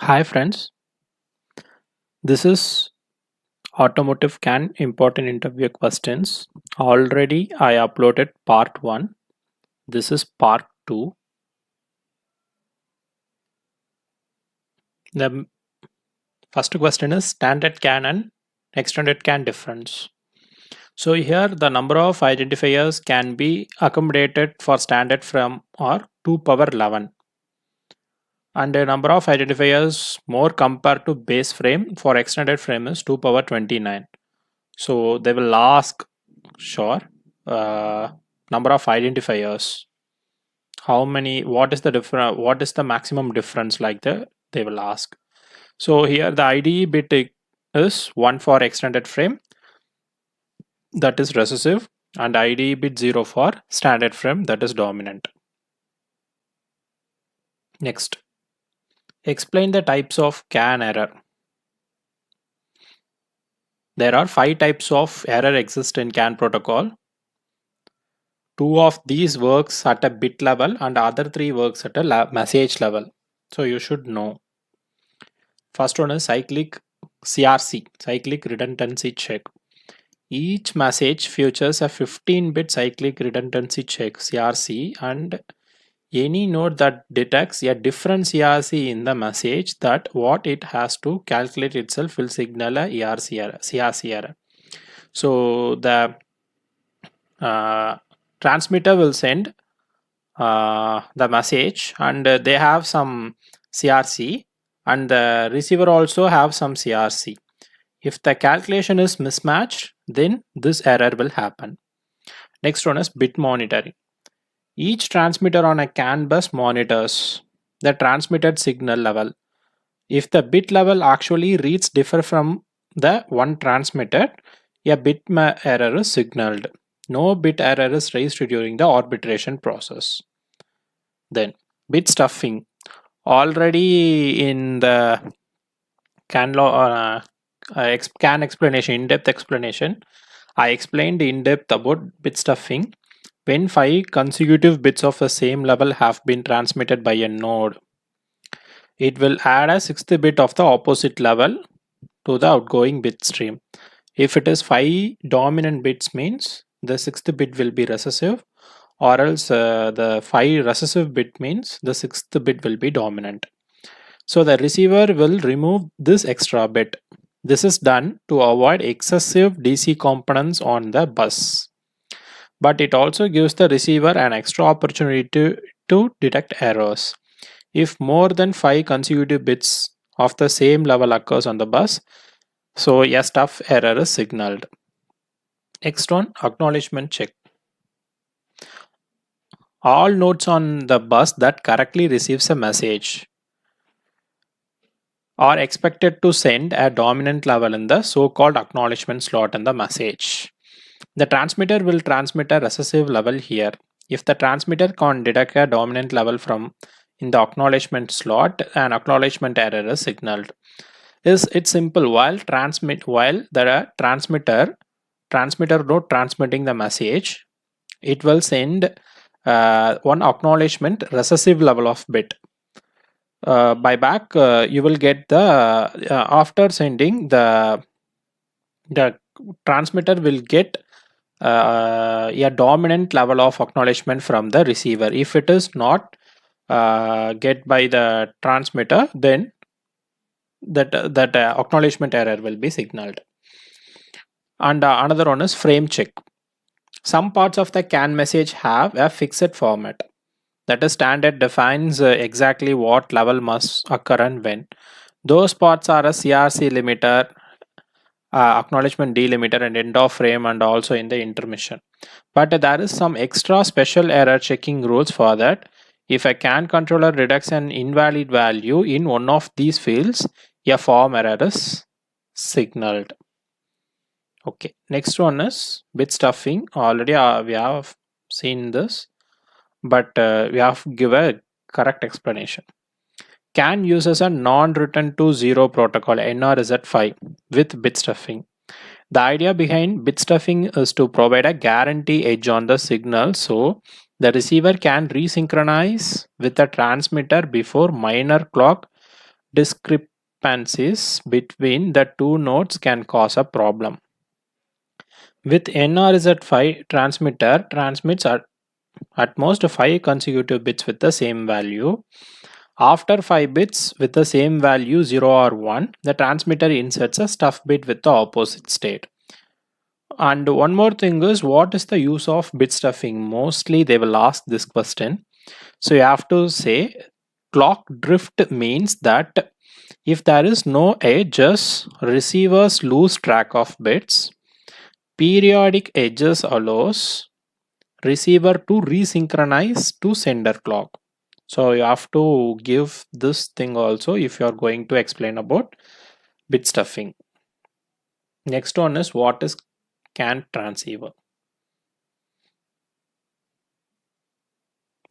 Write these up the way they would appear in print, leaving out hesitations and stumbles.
Hi friends, this is Automotive Can Important Interview Questions. Already I uploaded part 1. This is part 2. The first question is standard can and extended can difference. So here the number of identifiers can be accommodated for standard frame are 2 power 11 and the number of identifiers more compared to base frame for extended frame is 2 power 29. So they will ask, sure, uh, number of identifiers. How many? What is the different? What is the maximum difference? They will ask. So here the IDE bit is 1 for extended frame, that is recessive, and IDE bit 0 for standard frame, that is dominant. Next, explain the types of CAN error. There are 5 types of error exist in CAN protocol. 2 of these works at a bit level and other 3 works at a message level. So you should know. First one is cyclic CRC, cyclic redundancy check. Each message features a 15-bit cyclic redundancy check CRC, and any node that detects a different CRC in the message that what it has to calculate itself will signal a ERC error, CRC error. So the transmitter will send the message and they have some CRC, and the receiver also have some CRC. If the calculation is mismatched, then this error will happen. Next one is bit monitoring. Each transmitter on a CAN bus monitors the transmitted signal level. If the bit level actually reads differ from the one transmitted, a bit error is signaled. No bit error is raised during the arbitration process. Then bit stuffing. Already in the CAN explanation, in-depth explanation, I explained in depth about bit stuffing. When 5 consecutive bits of the same level have been transmitted by a node, it will add a 6th bit of the opposite level to the outgoing bit stream. If it is 5 dominant bits, means the 6th bit will be recessive, or else the 5 recessive bit means the 6th bit will be dominant. So the receiver will remove this extra bit. This is done to avoid excessive DC components on the bus. But it also gives the receiver an extra opportunity to detect errors. If more than 5 consecutive bits of the same level occurs on the bus, so a stuff error is signaled. Next one, acknowledgement check. All nodes on the bus that correctly receives a message are expected to send a dominant level in the so-called acknowledgement slot in the message. The transmitter will transmit a recessive level here. If the transmitter can't detect a dominant level from in the acknowledgement slot, an acknowledgement error is signaled. It's simple. While the transmitter node transmitting the message, it will send one acknowledgement recessive level of bit. By back, you will get the after sending the transmitter will get a dominant level of acknowledgement from the receiver. If it is not get by the transmitter, then that acknowledgement error will be signaled. And another one is frame check. Some parts of the CAN message have a fixed format. That is, standard defines exactly what level must occur and when. Those parts are a CRC limiter, acknowledgement delimiter, and end of frame, and also in the intermission. But there is some extra special error checking rules for that. If a CAN controller detects an invalid value in one of these fields, a form error is signaled. Okay, next one is bit stuffing. Already we have seen this, but we have to give a correct explanation. CAN uses a non-return to zero protocol NRZ5 with bit stuffing. The idea behind bit stuffing is to provide a guarantee edge on the signal, so the receiver can resynchronize with the transmitter before minor clock discrepancies between the two nodes can cause a problem. With NRZ5, transmitter transmits at most 5 consecutive bits with the same value. After 5 bits with the same value 0 or 1, the transmitter inserts a stuff bit with the opposite state. And one more thing is, what is the use of bit stuffing? Mostly they will ask this question. So you have to say clock drift means that if there is no edges, receivers lose track of bits. Periodic edges allows receiver to resynchronize to sender clock. So you have to give this thing also if you are going to explain about bit stuffing. Next one is, what is CAN transceiver?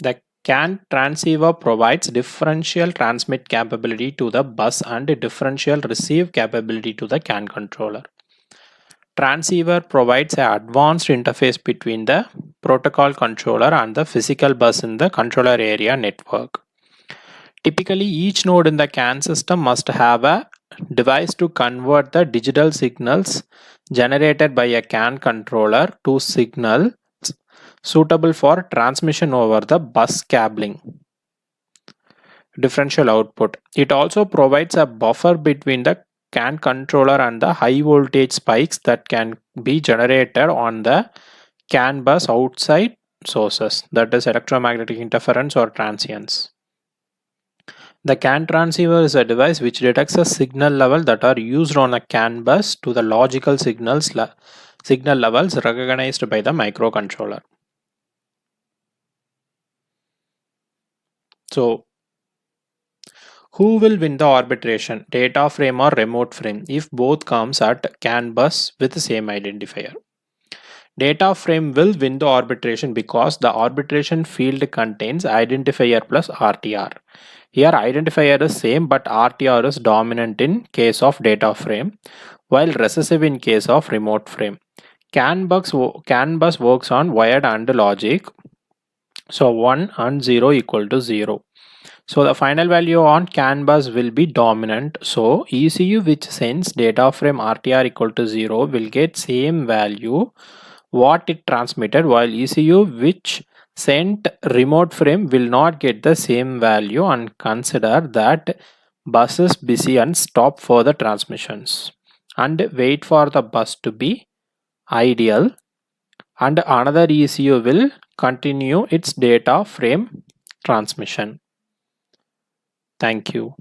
The CAN transceiver provides differential transmit capability to the bus and differential receive capability to the CAN controller. Transceiver provides an advanced interface between the protocol controller and the physical bus in the controller area network. Typically, each node in the CAN system must have a device to convert the digital signals generated by a CAN controller to signals suitable for transmission over the bus cabling. Differential output. It also provides a buffer between the CAN controller and the high voltage spikes that can be generated on the CAN bus outside sources, that is electromagnetic interference or transients. The CAN transceiver is a device which detects a signal level that are used on a CAN bus to the logical signal levels recognized by the microcontroller. So, who will win the arbitration, data frame or remote frame, if both comes at CAN bus with the same identifier? Data frame will win the arbitration because the arbitration field contains identifier plus RTR. Here identifier is same but RTR is dominant in case of data frame while recessive in case of remote frame. CAN bus works on wired AND logic. So 1 and 0 equal to 0. So the final value on CAN bus will be dominant. So ECU which sends data frame RTR equal to 0 will get same value what it transmitted, while ECU which sent remote frame will not get the same value, and consider that bus is busy and stop for the transmissions and wait for the bus to be ideal, and another ECU will continue its data frame transmission. Thank you.